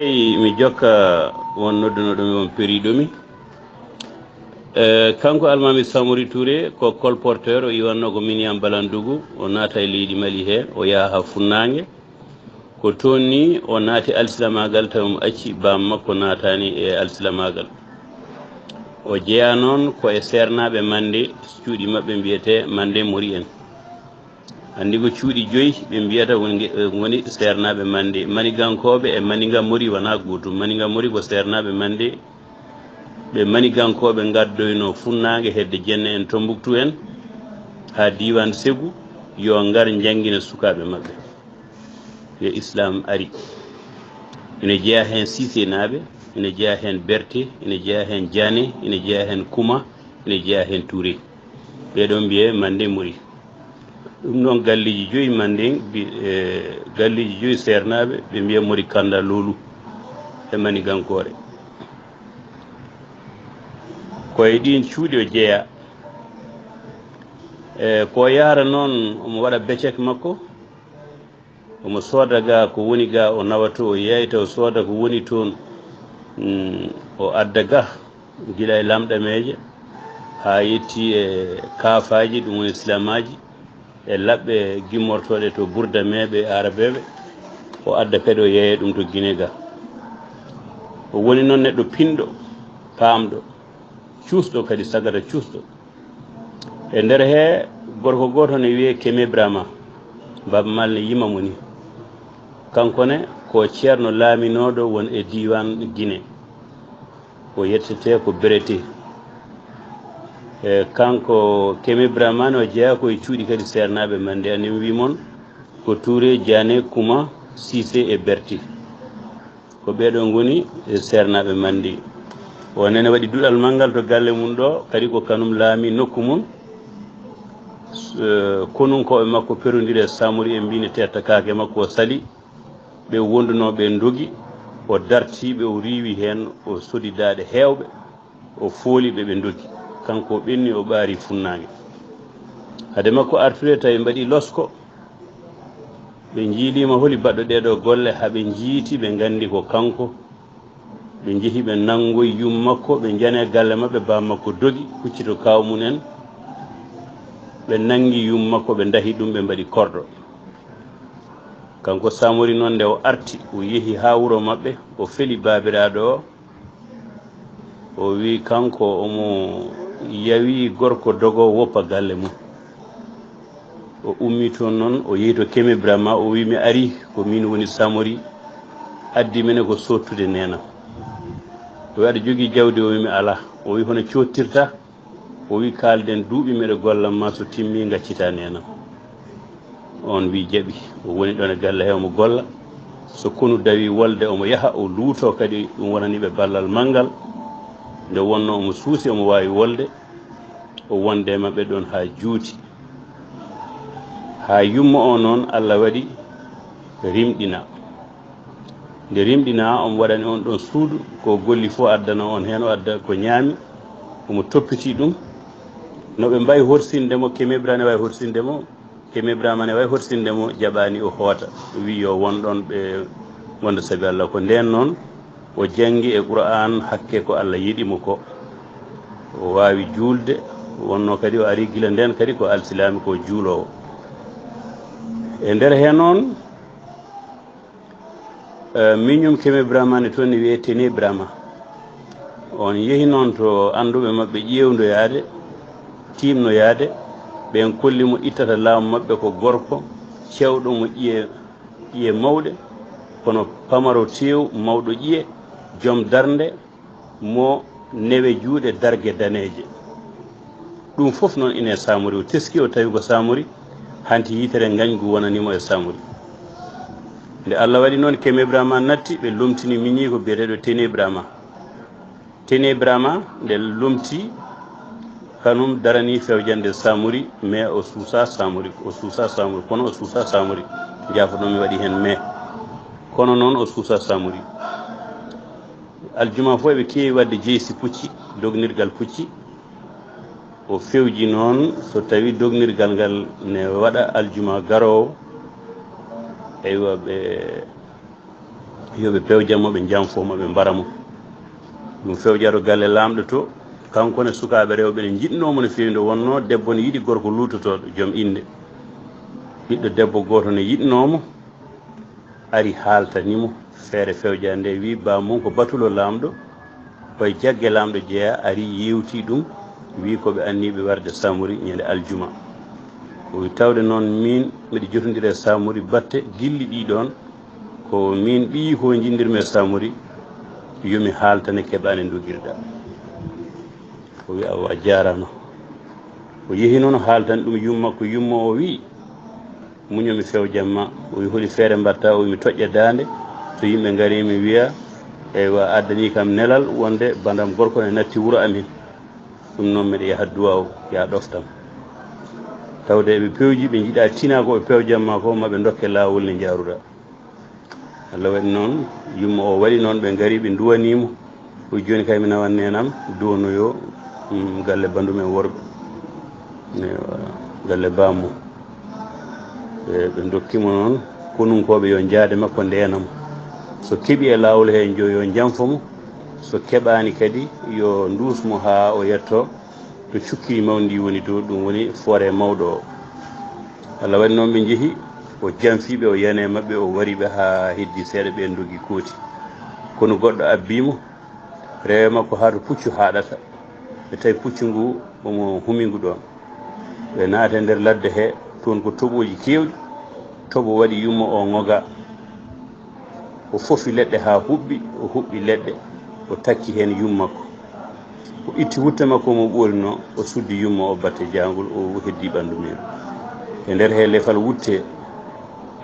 mi jokka won noddunoɗomi won periɗomi kanko Almami Samori Touré ko colporteur o iwanno ko Miniam Balandougou o naata e leydi Mali he o yaha ha funnague ko toon ni o naati alsilamagal taw mo acci bam makko natani e alsilamagal o jeeya noon ko e sernaɓe Mande cuuɗi mabɓe mbiyete Mande Mori en andi ko cuuɗi joyyi ɓe mbiyata woni sernaɓe Mande manigankoɓe e maniga Mori wona gotum maniga Mori ko sernaɓe Mande ɓe manigankoɓe gaddoyno funnague hedde jenne en Tombouctou en ha diwan Ségou yo ngar jangguina sukaɓe mabɓe yo islam ari ene jeeya hen Cissé naɓe ene jeeya hen Berté ene jeeya hen Diané ene jeeya hen Kouma ene jeeya hen Touré ɓeɗon mbiye Mande Mori ɗum noon galleji joyyi Mande galleji joyyi sernaɓe ɓe mbiya Mori Kanda Lolou e manigankore koye ɗin cuuɗi o jeeya ko yara noon omo waɗa becek makko omo sooda ga ko woni ga o nawato o yeyta o sooda ko woni toon o adda ga guila e lamɗameje ha yetti e kaafaji ɗum woni islamaji e labɓe gimmortoɗe to bourdameɓe arabeɓe o adda kadi o yeeya ɗum to Guinée ga o woni noon neɗɗo pinɗo paamɗo cuusɗo kadi sagata cuusɗo e nder he gorko goto ne wiye Kémé Brahma Baba Mal ne yima mo ni kankone ko ceerno laaminoɗo won e diwan Guinée o yettete ko Bérété kanko Kémé Brahma o jeeya koye cuuɗi kadi sernaɓe Mande ani mi wi moon ko Touré Diané Kouma Cissé e Berté ko ɓeɗo goni sernaɓe Mande o nene waɗi duɗal manggal to galle mum ɗo kadi ko kanum laami nokku mum konunkoɓe makko perodire Samori en mbine tetta kaake makko o sali ɓe wondunoɓe dogi o dartiɓe o riwi hen o sodi daaɗe hewɓe o fooliɓe ɓe dogi kanko o ɓenni o ɓaari funnague hade makko artude tawi mbaɗi losko ɓe jiilima holi baɗɗo ɗeɗo golle haaɓe jiiti ɓe gandi ko kanko ɓe jeehi ɓe nanggoyi yum makko ɓe jane galle mabɓe bam makko dogi huccito kawmumen ɓe nangi yum makko ɓe dahi ɗum ɓe mbaɗi korɗo kanko Samori noon nde o arti o yeehi ha wuuro mabɓe o feeli babiraɗo o wi kanko omo yawi gorko dogo woppa galle mum o ummi toon noon o yeehi to Kémé Brahma o wi mi ari ko min woni Samori addi mene ko sottude nena o wi aɗa jogui jawdi o wimi ala o wi hono cottirta o wi kalden duuɓi mbiɗa gollanma so timmi gaccita nena on wi jaaɓi o woni ɗon e galle he omo golla so konu dawi wolde omo yaaha o luuto kadi ɗum wonaniɓe ballal manggal nde wonno omo suusi omo wawi wolde o wonde mabɓe ɗon ha juuti ha yumma o noon Allah waɗi rimɗina nde rimɗina omo waɗani on ɗon suudu ko golli fo addana on hen o adda ko ñaami omo toppiti ɗum noɓe mbawi horsindemo Kémé Brahma ne wawi horsindemo Kémé Brahma ne wawi horsindemo jaɓani o hoota wi yo won ɗon ɓe wonde saabi Allah ko nden noon o janggi e Qur'an hakke ko Allah yiɗimo ko o wawi julde wonno kadi o ari gila nden kadi ko alsilami ko juulowo e nder he noon miñum Kémé Brahma ne toon ne wiye Téné Brahma on yeehi noon to anduɓe mabɓe ƴewdoyade timnoyade ɓen kollimo ittata laamu mabɓe ko gorko cewɗo mo ƴiye mawɗe kono pamaro tew mawɗo ƴiye joom darde mo newe juuɗe dargue daneje ɗum foof noon ine Samori o teski o tawi ko Samori hanti yitere gañgu wonanimo e Samori nde Allah waɗi noon Kémé Brahma natti ɓe lomtini miñi ko biyeteɗo Téné Brahma Téné Brahma nde lomti kanum darani fewjande Samori mais o suusa Samori kono o suusa Samori jafoɗon mi waɗi hen mais kono noon o suusa Samori aljuma fo ɓe keewi wadde jeysi pucci dognirgal pucci o fewji noon so tawi dognirgal ngal ne waɗa aljuma garowo eywa ɓe yoɓe pewjanmo ɓe janfomo ɓe mbaramo ɗum fewjaro galle lamɗo to kanko ne sukaɓe rewɓe ne jiɗnomo no fewi nde wonno debbo ne yiɗi gorko lutotoɗo joom inde ɓiɗɗo debbo goto ne yiɗnomo ari haaltanimo feere fewjade nde wi bamum ko batulo lamɗo koye jaggue lamɗo jeeya ari yewti ɗum wi koɓe anniɓe warde Samori ñande aljuma o wi tawde noon min mbiɗa jotodiri e Samori batte gilli ɗiɗon ko min ɓi ko jindirmi e Samori yomi haaltane keɓani dogirɗa o wi awa jarama o yeehi noon haaltani ɗum yummakko yumma o wi muñomi fewjanma o wi holi feere mbatta o wi mi toƴƴa dande so yimɓe gari mi wiya eywa addani kam nelal wonde bandam gorko ne natti wuuro amin ɗum noon mbiɗa yaha duwaw ya ɗoftam tawde ɓe pewji ɓe jiiɗa tina ko ɓe pewjanma ko maɓe dokke lawol ne jaruɗa Allah waɗi noon yumma o waɗi noon ɓe gari ɓe duwanimo o wi joni kay mi nawannenam duwanoyo galle bandumen worɓe galle bammo ɓe dokkimo noon konunkoɓe yo jaade makko ndenamo so keeɓi e lawol he yo janfomo so keɓani kadi yo dusmo ha o yetto to cukki mawdi woni to ɗum woni foore mawɗo o Allah waɗi noon ɓe jeehi o janfiɓe o yane mabɓe o wariɓe ha heddi seeɗa ɓe dogui kooti kono goɗɗo abbimo rewe makko ha to puccu haɗata ɓe tawi puccu ngu omo humingu ɗon ɓe naate nder ladde he toon ko toɓoji kewɗi toɓo waɗi yumma o ŋoga o fofi leɗɗe ha huɓɓi o huɓɓi leɗɗe o takki hen yummakko o itti wutte makko mo ɓolino o suddi yumma o batte jangol o heddi ɓandu mumen e nder he lefal wutte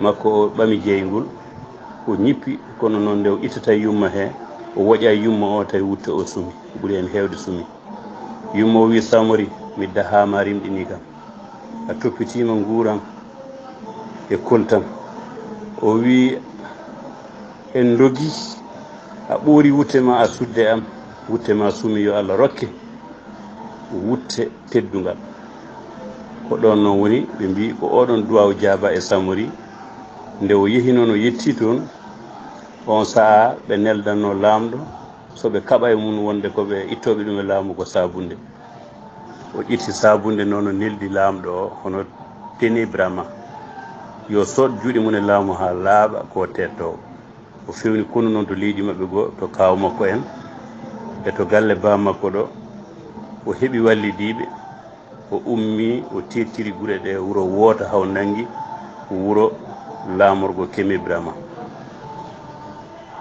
makko o ɓami jeygol o ñippi kono noon nde o ittata yumma he o woƴa yumma o tawi wutte o sumi ɓuuri hen hewde sumi yumma o wi Samori mi dahama rimɗini kam a toppitima nguuram e koltam o wi en dogui a ɓoori wutte ma a sudde am wutte ma sumi yo Allah rokke wutte teddugal ko ɗon noon woni ɓe mbi ko oɗon duwaw jaaba e Samori nde o yeehi noon o yetti toon on saaha ɓe neldanno lamɗo soɓe kaɓa e mum wonde koɓe ittoɓe ɗum e laamu ko sabunde o ƴetti sabunde noon o neldi lamɗo o hono ténébrama yo sod juuɗe mum e laamu ha laaɓa ko tetto o fewni kono noon to leydi mabɓe goo to kaw makko en e to galle ba makko ɗo o heeɓi wallidiɓe o ummi o tettiri guure ɗe wuuro woota haw nangi wuuro laamorgo Keme Brama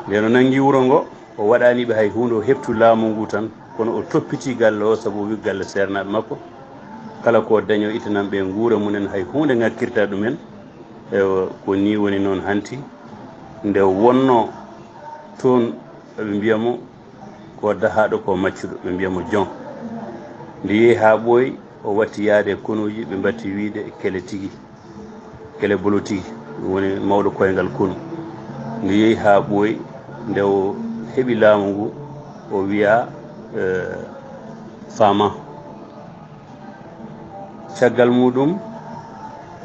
nden o nangi wuuro ngo o waɗaniɓe hay hunde o heptu laamu ngu tan kono o toppiti galle o saabu o wi galle sernaɓe makko kala ko daño itanan ɓe guura munen hay hunde ngakkirta ɗumen e ko ni woni noon hanti nde wonno toon ɓe mbiyamo ko dahaɗo ko maccuɗo ɓe mbiyamo Jon nde yeehi ha ɓooyi o watti yaade konuji ɓe mbatti wiide kele tigui kele bolo tigui ɗum woni mawɗo koyngal konu nde yeehi ha ɓooyi nde o heeɓi laamu ngu o wiya Fama caggal muɗum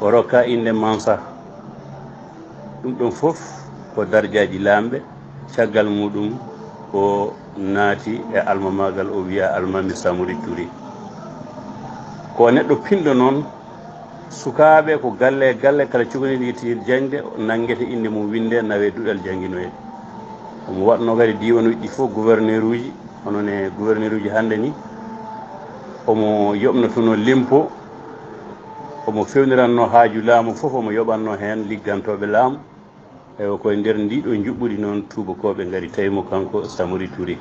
o rokka inde Mansa ɗum ɗon foof ko dardiaji lamɓe caggal muɗum o naati e alma magal o wiya Almami Samori Touré ko neɗɗo pinɗo noon sukaɓe ko galle galle kala cukalel yettiri jangde nanguete inde mum winde nawe duɗal jangguinoyde omo waɗno kadi diwanuji ɗi fof gouverneur uji onon e gouverneur uji hande ni omo yoɓnotono lempo omo fewniranno haaju laamu fof omo yoɓanno hen liggantoɓe laamu e koye nder ndiɗo juɓɓudi noon tubakoɓe gari tawimo kanko Samori Touré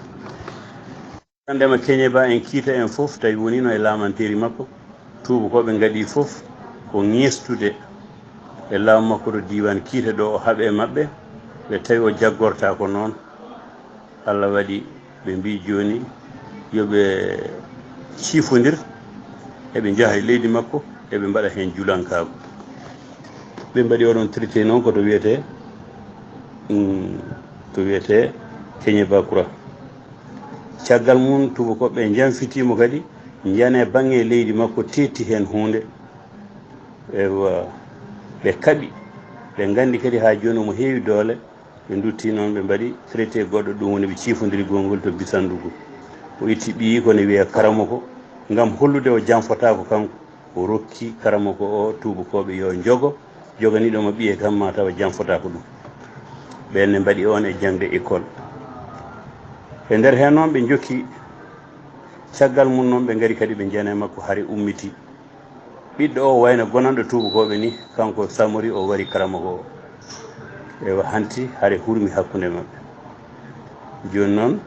andema Keñeba en kiita en fof tawi wonino e lamanteri makko tubakoɓe gaɗi fof ko ŋestude e laamu makko ɗo diwan kiita ɗo o haaɓe mabɓe ɓe tawi o jaggorta ko noon Allah waɗi ɓe mbi joni yoɓe ciifodir eɓe jaaha e leydi makko eɓe mbaɗa hen julankago ɓe mbaɗi oɗon traité noon koto wiyete Keñeba Koura caggal mum tubakoɓe janfitimo kadi jane banggue leydi makko tetti hen hunde ewa ɓe kaaɓi ɓe gandi kadi ha joni omo heewi doole ɓe dutti noon ɓe mbaɗi traité goɗɗo ɗum woni ɓe ciifodiri gongol to bisandugu o itti ɓiyi kono wiya karama ko ngam hollude o janfotako kanko o rokki karama ko o tubakoɓe yo joganiɗoma ɓiye kam ma tawa janfotako ɗum ɓenne mbaɗi on e jangde école e nder hen noon ɓe jokki caggal mum noon ɓe gari kadi ɓe jeene makko haare ummiti ɓiɗɗo o wayno gonanɗo tubakoɓe ni kanko Samori o wari karama ko o ewa hanti haare hurmi hakkude mabɓe joni noon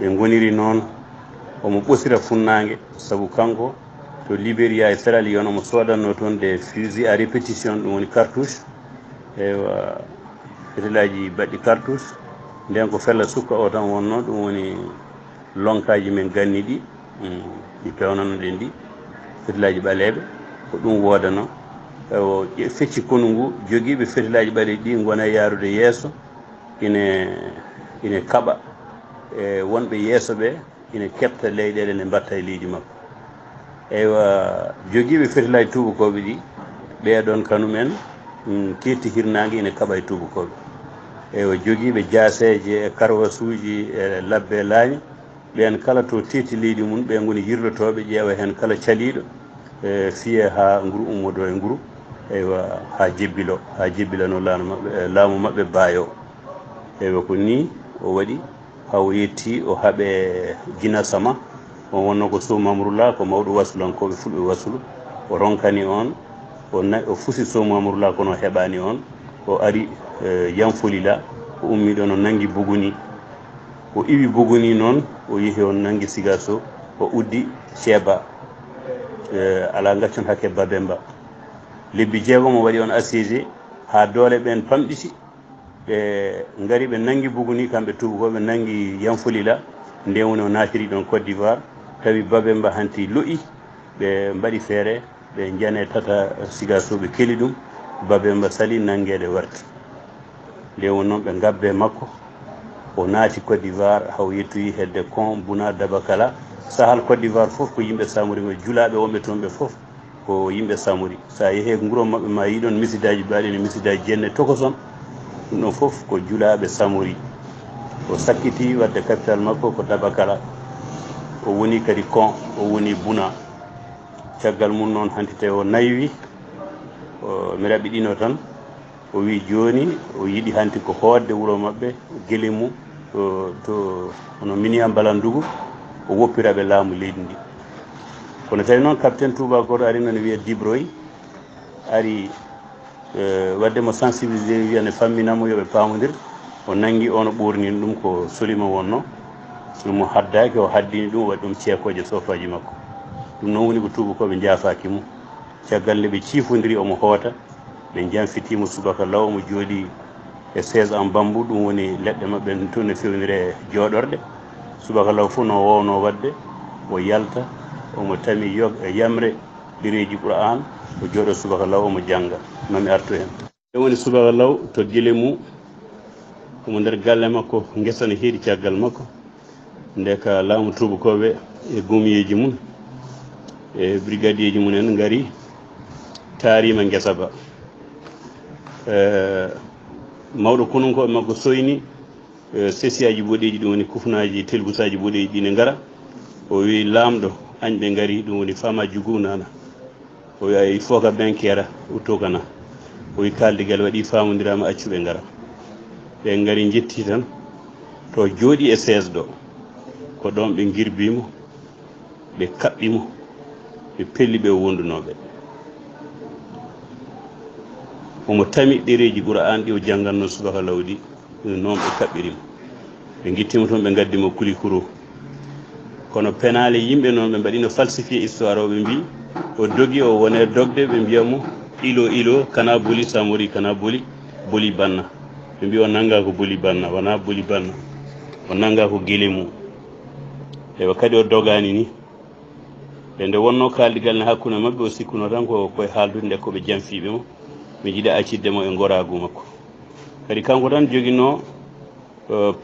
ɓe goniri noon omo ɓosira funnague saabu kanko to Libéria e Sierra Leone omo sodanno toon des fusils à répétition ɗum woni cartouche ewa fetilaji baɗɗi cartouche nden ko fella sukka o tan wonno ɗum woni lonkaji men ganni ɗi ɗi pewnano ɗen ɗi fetilaji ɓaleɓe ko ɗum wodano o fecci konu ngu joguiɓe fetilaji ɓaleɗi ɗi gona yarude yeeso ine kaɓa e wonɓe yeeso ɓe ina ketta leyɗele nde mbatta e leydi makko eywa joguiɓe fetilaji tubakoɓe ɗi ɓeɗon kanumen ketti hirnague ina kaɓa e tubakoɓe eywa joguiɓe jaaseje e karwasuji e labbe laaña ɓen kala to tetti leydi mum ɓe goni yirlotoɓe ƴeewa hen kala caliɗo fiye ha nguru ummodo e nguru eywa ha jebbilano laamu mabɓe baayo eywa ko ni o waɗi haw yetti o haaɓe Guina Sama on wonno ko Sow Mamadoulah ko mawɗo wasulankoɓe fulɓe wasulu o ronkani on o fusi Sow Mamadoulah kono heɓani on o ari Yanfolila o ummi ɗon o nangui Bogoni o iwi Bogoni noon o yeehi on nangui Sigasso o uddi Ceeba ala gaccon hakke Babemba lebbi jeegom o waɗi on assiégé ha doole ɓen pamɗiti ɓe gari ɓe nangui Bogoni kamɓe tubakoɓe nangui Yanfolila nde woni o natiri ɗon Côte d'Ivoire tawi Babemba hanti lo'i ɓe mbaɗi feere ɓe jane tata Sigasso ɓe keeli ɗum Babemba sali nanguede warti nde woni noon ɓe gabbe makko o naati Côte d'Ivoire haw yettoyi hedde Kon Bouna Dabakala sahal Côte d'Ivoire foof ko yimɓe Samori ngo julaɓe wonɓe toon ɓe foof ko yimɓe Samori sa yeehe guuro mabɓe ma yiɗon misidaji mbaɗi ne misidaji jenne tokoson ɗum ɗon foof ko julaɓe Samori o sakkiti wadde capital makko ko Dabakala o woni kadi Kon o woni Bouna caggal mum noon hanti tawi o naywi mi raɓiɗino tan o wi joni o yiiɗi hanti ko hoodde wuuro mabɓe Guélémou to hono Miniya Balandugu o woppiraɓe laamu leydi ndi kono tawi noon capitaine tubakoto ari noon wiye Dibroy ari wadde mo sensibilisé wiyane famminamo yooɓe pamodir o nangui ono ɓornino ɗum ko solima wonno ɗum o haddaki o haddini ɗum o waɗi ɗum ceekoje sofaji makko ɗum noon woni ko tubakoɓe jaafaki mum caggal nde ɓe ciifodiri omo hoota ɓe janfitimo subaka law omo jooɗi e 16 ans bambou ɗum woni leɗɗe mabɓe toon no fewnire jooɗorɗe subaka law fof no wowno wadde o yalta omo tami yamre ɗereji Qur'an o jooɗo subaka law omo jangga mami artu hen ɗum woni subaka law to Guélémou omo nder galle makko guesa ne heeɗi caggal makko nde ka laamu tubakoɓe e gomyeji mum e brigadier ji mum en gaari taarima guesa ba mawɗo konunkoɓe makko soyni sesiyaji boɗeji ɗum woni kufnaji telbusaji boɗeji ɗi ne gara o wi lamɗo añɓe gaari ɗum woni fama jugu nana o wi il faut que benkera uttokana o wi kaldigal waɗi famodirama accuɓe gara ɓe gaari jetti tan to jooɗi e 16 ɗo ko ɗon ɓe girbimo ɓe kaɓɓimo ɓe pelli ɓe wondunoɓe omo tami ɗereji Qur'an ɗi o jangganno subaka lawdi noon ɓe kaɓɓirimo ɓe guittimo toon ɓe gaddimo Kulikoro kono penale yimɓe noon ɓe mbaɗino falsifié histoire o ɓe mbi o dogi o wone dogde ɓe mbiyamo ilo kana boli Samori kana boli banna ɓe mbi o nanga ko boli banna wona boli banna o nanga ko Guélémou ewa kadi o dogani ni ɓe nde wonno kaldigal ne hakkude mabɓe o sikkuno tan ko koye haaldude nde koɓe janfiɓe mo mi jiiɗa accidde mo e goragu makko kadi kanko tan joguino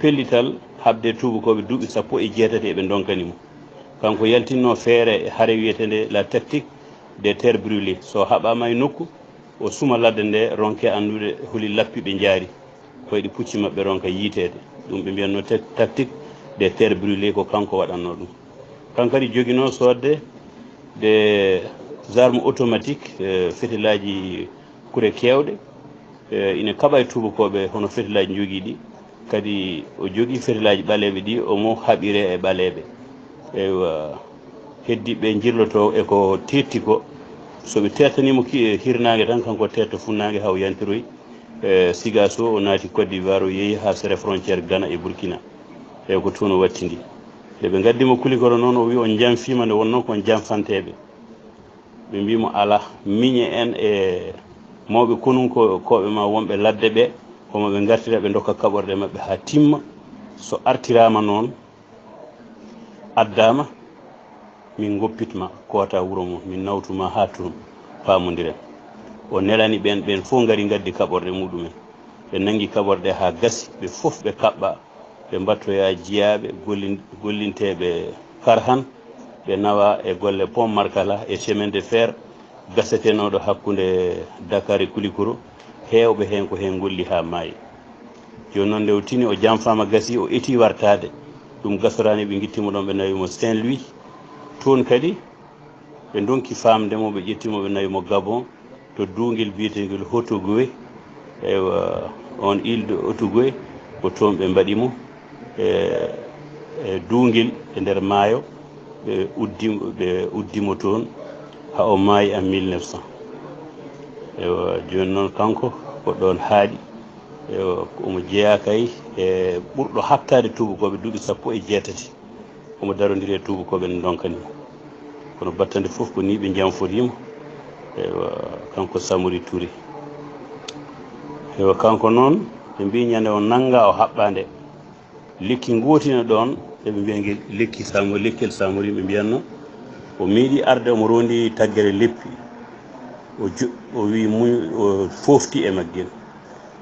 pellital habde tubakoɓe duuɓi 18 eɓe donkanimo kanko yaltinno feere haare wiyetende la tactique des terres brûlées so haɓama e nokku o suma ladde nde ronke andude holi lappi ɓe jaari koyɗi pucci maɓɓe ron ka yiitede ɗum ɓe mbiyatno tactique des terres brûlées ko kanko waɗanno ɗum. kanko kadi joguino sodde des armes automatiques fetilaji kure kewɗe ina kaɓa e tubakoɓe hono fetilaji jogui ɗi kadi o jogui fetilaji ɓaleɓe ɗi omo haɓire e ɓaleɓe eywa heddiɓe jirloto eko tetti ko soɓe tettanimo hirnage tan kanko tetta funnage haw yantiroy siga so o naati Côte d'Ivoire o yeehi ha sere frontiére Ghana e Burkina eyi ko toon o wattindi nde ɓe gaddimo Kulikoro noon o wi on janfima nde wonno kon janfanteɓe ɓe mbimo ala miñe en e mawɓe konunkoɓe ma wonɓe ladde ɓe homo ɓe gartira ɓe dokka kaɓorde maɓɓe ha timma so artirama noon addama min goppitma kota wuuro mum min nawtuma ha toon pamodiren o nelani ɓen fof gari gaddi kaɓorde muɗumen ɓe nangi kaɓorde ha gasi ɓe fof ɓe kaɓɓa ɓe mbattoya jiyaɓe gollinteɓe karhan ɓe nawa e golle pont Markala e chemin de fer gasetenoɗo hakkude Dakar e Kulikoro hewɓe hen ko hen golli ha maayi joni noon nde o tini o janfama gasi o eti wartade ɗum gasorani ɓe guittimo ɗon ɓe nawimo Saint Louis toon kadi ɓe donki famdemo ɓe ƴettimo ɓe nawimo Gabon to duguel biyetegel Hottogoye ewa on île de Hottogoye ko toon ɓe mbaɗimo e duguel e nder maayo ɓe uddimo toon ha o maayi en 1900 ewa joni noon kanko ko ɗon haaɗi ewa omo jeeya kay e ɓurɗo habtade tubakoɓe duuɓi 18 omo darodiri e tubakoɓe ne donkanimo kono battande foof ko ni ɓe janforimo ewa kanko Samori Touré ewa kanko noon ɓe mbi ñande o nanga o haɓɓande lekki gotina ɗon eɓe mbiya lekkel Samori ɓe mbiyanno o meeɗi arde omo rondi taggere leppi o wi o fofti e maggel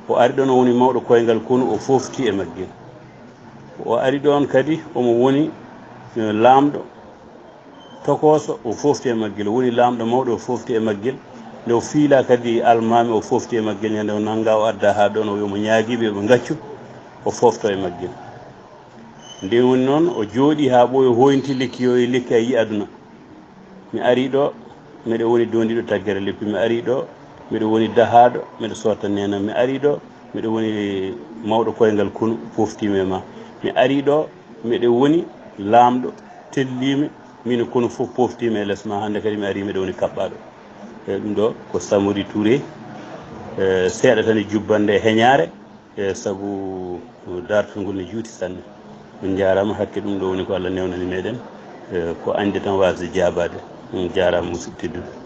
o ari ɗon o woni mawɗo koyngal kono o fofti e maggel o ari ɗon kadi omo woni laamɗo tokoso o fofti e maggel o woni laamɗo mawɗo o fofti e maggel nde o fiila kadi almami o fofti e maggel ñande o nanga o adda ha ɗon o wi omo ñaaguiɓe ɓe gaccu o fofto e maggel nde woni noon o jooɗi ha ɓooyi o hoynti lekki yo e lekki a yi aduna mi ari ɗo miɗo woni dondiɗo taggere leppi mi ari ɗo miɗo woni dahaɗo miɗo sotta nenam mi ari ɗo miɗo woni mawɗo koyngal kono foftimi e ma mi ari ɗo miɗo woni laamɗo tellimi min kono fof poftimi e less ma hande kadi mi ari miɗo woni kaɓɓaɗo e ɗum ɗo ko Samori Touré seeɗa tan e jubbande e heñare saabu dartugol ne juuti sanne min jarama hakke ɗum ɗo woni ko Allah newnani meɗen ko ande tan wasde jabade jarama musidɓe tedduɓe